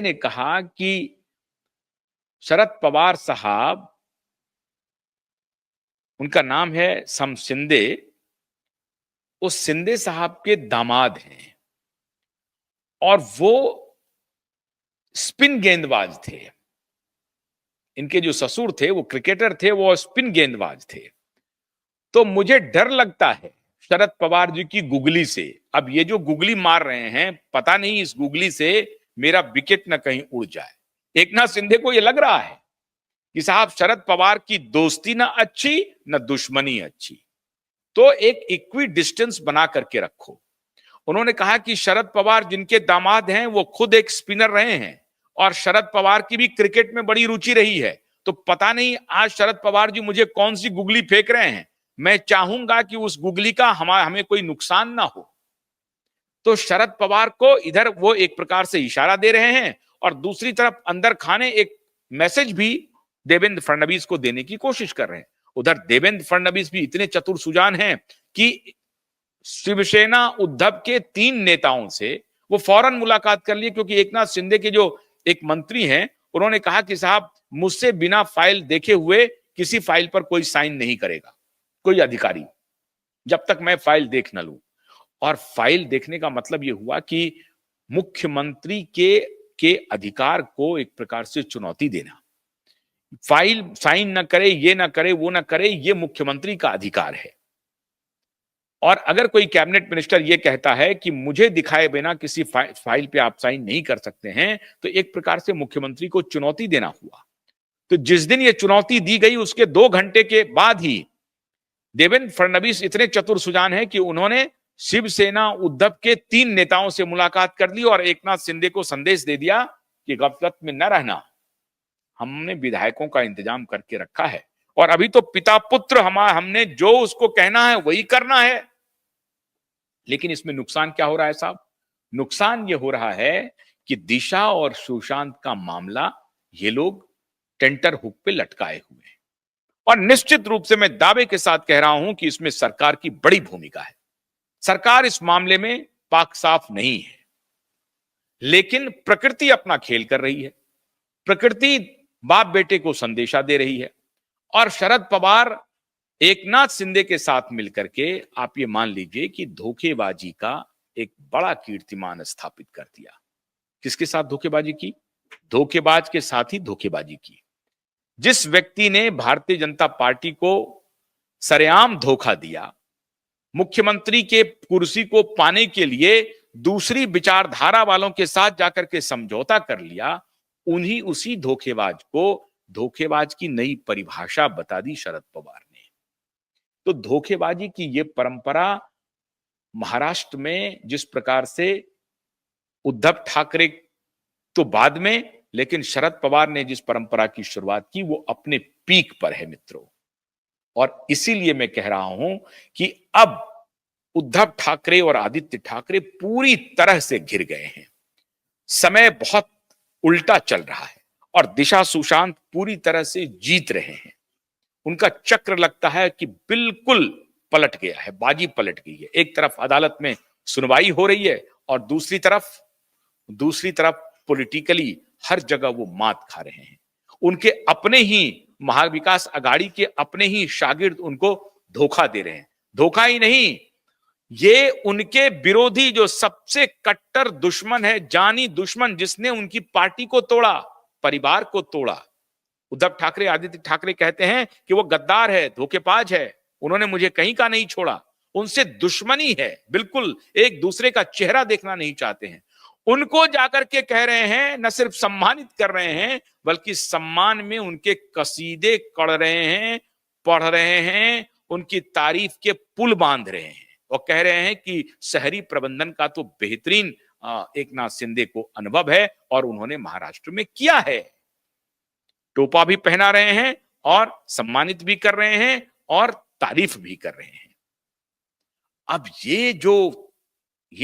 ने कहा कि शरद पवार साहब, उनका नाम है सम शिंदे, उस शिंदे साहब के दामाद हैं और वो स्पिन गेंदबाज थे। इनके जो ससुर थे वो क्रिकेटर थे, वो स्पिन गेंदबाज थे। तो मुझे डर लगता है शरद पवार जी की गुगली से। अब ये जो गुगली मार रहे हैं, पता नहीं इस गुगली से मेरा विकेट न कहीं उड़ जाए। एकनाथ शिंदे को ये लग रहा है कि साहब शरद पवार की दोस्ती ना अच्छी न दुश्मनी अच्छी, तो एक इक्वी डिस्टेंस बना करके रखो। उन्होंने कहा कि शरद पवार जिनके दामाद हैं वो खुद एक स्पिनर रहे हैं और शरद पवार की भी क्रिकेट में बड़ी रुचि रही है। तो पता नहीं आज शरद पवार जी मुझे कौन सी गुगली फेंक रहे हैं। मैं चाहूंगा कि उस गुगली का हमें कोई नुकसान ना हो। तो शरद पवार को इधर वो एक प्रकार से इशारा दे रहे हैं और दूसरी तरफ अंदर खाने एक मैसेज भी देवेंद्र फडणवीस को देने की कोशिश कर रहे हैं। उधर देवेंद्र फडणवीस भी इतने चतुर सुजान हैं कि शिवसेना उद्धव के 3 नेताओं से वो फौरन मुलाकात कर लिए, क्योंकि एकनाथ शिंदे के जो एक मंत्री हैं उन्होंने कहा कि साहब मुझसे बिना फाइल देखे हुए किसी फाइल पर कोई साइन नहीं करेगा कोई अधिकारी, जब तक मैं फाइल देख न लूं। और फाइल देखने का मतलब यह हुआ कि मुख्यमंत्री के अधिकार को एक प्रकार से चुनौती देना। फाइल साइन न करे, ये न करे, वो न करे, ये मुख्यमंत्री का अधिकार है। और अगर कोई कैबिनेट मिनिस्टर ये कहता है कि मुझे दिखाए बिना किसी फाइल पे आप साइन नहीं कर सकते हैं, तो एक प्रकार से मुख्यमंत्री को चुनौती देना हुआ। तो जिस दिन ये चुनौती दी गई उसके 2 घंटे के बाद ही देवेंद्र फडणवीस इतने चतुर सुजान हैं कि उन्होंने शिवसेना उद्धव के 3 नेताओं से मुलाकात कर ली और एकनाथ शिंदे को संदेश दे दिया कि गफलत में न रहना, हमने विधायकों का इंतजाम करके रखा है और अभी तो पिता पुत्र हमने जो उसको कहना है वही करना है। लेकिन इसमें नुकसान क्या हो रहा है साहब? नुकसान ये हो रहा है कि दिशा और सुशांत का मामला ये लोग टेंटर हुक पे लटकाए हुए हैं और निश्चित रूप से मैं दावे के साथ कह रहा हूं कि इसमें सरकार की बड़ी भूमिका है। सरकार इस मामले में पाक साफ नहीं है, लेकिन प्रकृति अपना खेल कर रही है। प्रकृति बाप बेटे को संदेशा दे रही है और शरद पवार एकनाथ शिंदे के साथ मिलकर के आप ये मान लीजिए कि धोखेबाजी का एक बड़ा कीर्तिमान स्थापित कर दिया। किसके साथ धोखेबाजी की? धोखेबाज के साथ ही धोखेबाजी की। जिस व्यक्ति ने भारतीय जनता पार्टी को सरेआम धोखा दिया, मुख्यमंत्री के कुर्सी को पाने के लिए दूसरी विचारधारा वालों के साथ जाकर के समझौता कर लिया, उसी धोखेबाज को धोखेबाज की नई परिभाषा बता दी शरद पवार ने। तो धोखेबाजी की ये परंपरा महाराष्ट्र में जिस प्रकार से उद्धव ठाकरे तो बाद में, लेकिन शरद पवार ने जिस परंपरा की शुरुआत की वो अपने पीक पर है मित्रों। और इसीलिए मैं कह रहा हूं कि अब उद्धव ठाकरे और आदित्य ठाकरे पूरी तरह से घिर गए हैं। समय बहुत उल्टा चल रहा है और दिशा सुशांत पूरी तरह से जीत रहे हैं। उनका चक्र लगता है कि बिल्कुल पलट गया है, बाजी पलट गई है। एक तरफ अदालत में सुनवाई हो रही है और दूसरी तरफ पॉलिटिकली हर जगह वो मात खा रहे हैं। उनके अपने ही महाविकास अघाड़ी के अपने ही शागिर्द उनको धोखा दे रहे हैं। धोखा ही नहीं, ये उनके विरोधी जो सबसे कट्टर दुश्मन है, जानी दुश्मन, जिसने उनकी पार्टी को तोड़ा, परिवार को तोड़ा। उद्धव ठाकरे, आदित्य ठाकरे कहते हैं कि वो गद्दार है, धोखेबाज है, उन्होंने मुझे कहीं का नहीं छोड़ा। उनसे दुश्मनी है, बिल्कुल एक दूसरे का चेहरा देखना नहीं चाहते हैं। उनको जाकर के कह रहे हैं, न सिर्फ सम्मानित कर रहे हैं बल्कि सम्मान में उनके कसीदे कढ़ रहे हैं, पढ़ रहे हैं, उनकी तारीफ के पुल बांध रहे हैं और कह रहे हैं कि शहरी प्रबंधन का तो बेहतरीन एकनाथ शिंदे को अनुभव है और उन्होंने महाराष्ट्र में किया है। टोपा भी पहना रहे हैं और सम्मानित भी कर रहे हैं और तारीफ भी कर रहे हैं। अब ये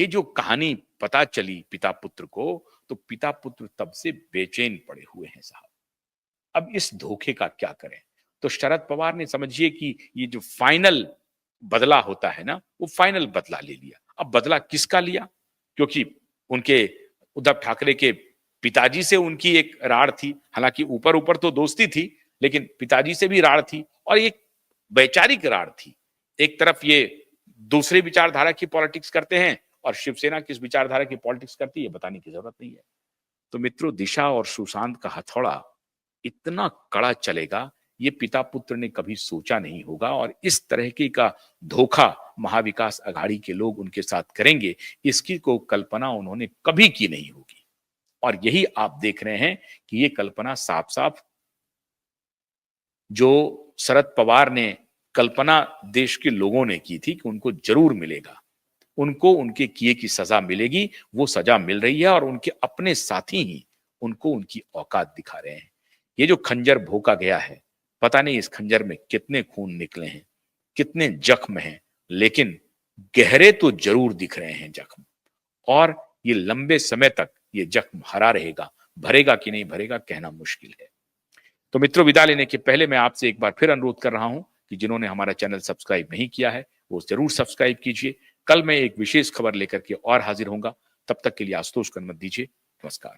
जो कहानी पता चली पिता पुत्र को, तो पिता पुत्र तब से बेचैन पड़े हुए हैं साहब। अब इस धोखे का क्या करें? तो शरद पवार ने समझिए कि ये जो फाइनल बदला होता है ना, वो फाइनल बदला ले लिया। अब बदला किसका लिया? क्योंकि उनके उद्धव ठाकरे के पिताजी से उनकी एक राड़ थी, हालांकि ऊपर ऊपर तो दोस्ती थी, लेकिन पिताजी से भी राड़ थी और एक वैचारिक राड़ थी। एक तरफ ये दूसरे विचारधारा की पॉलिटिक्स करते हैं और शिवसेना किस विचारधारा की पॉलिटिक्स करती है बताने की जरूरत नहीं है। तो मित्रों, दिशा और सुशांत का हथौड़ा इतना कड़ा चलेगा, ये पिता पुत्र ने कभी सोचा नहीं होगा, और इस तरह की का धोखा महाविकास अघाड़ी के लोग उनके साथ करेंगे, इसकी को कल्पना उन्होंने कभी की नहीं होगी। और यही आप देख रहे हैं कि ये कल्पना साफ साफ जो शरद पवार ने कल्पना देश के लोगों ने की थी कि उनको जरूर मिलेगा, उनको उनके किए की सजा मिलेगी, वो सजा मिल रही है और उनके अपने साथी ही उनको उनकी औकात दिखा रहे हैं। ये जो खंजर भोंका गया है, पता नहीं इस खंजर में कितने खून निकले हैं, कितने जख्म हैं, लेकिन गहरे तो जरूर दिख रहे हैं जख्म, और ये लंबे समय तक ये जख्म हरा रहेगा। भरेगा कि नहीं भरेगा कहना मुश्किल है। तो मित्रों, विदा लेने के पहले मैं आपसे एक बार फिर अनुरोध कर रहा हूं कि जिन्होंने हमारा चैनल सब्सक्राइब नहीं किया है वो जरूर सब्सक्राइब कीजिए। कल मैं एक विशेष खबर लेकर के और हाजिर होऊंगा। तब तक के लिए आशुतोष को मत दीजिए। नमस्कार।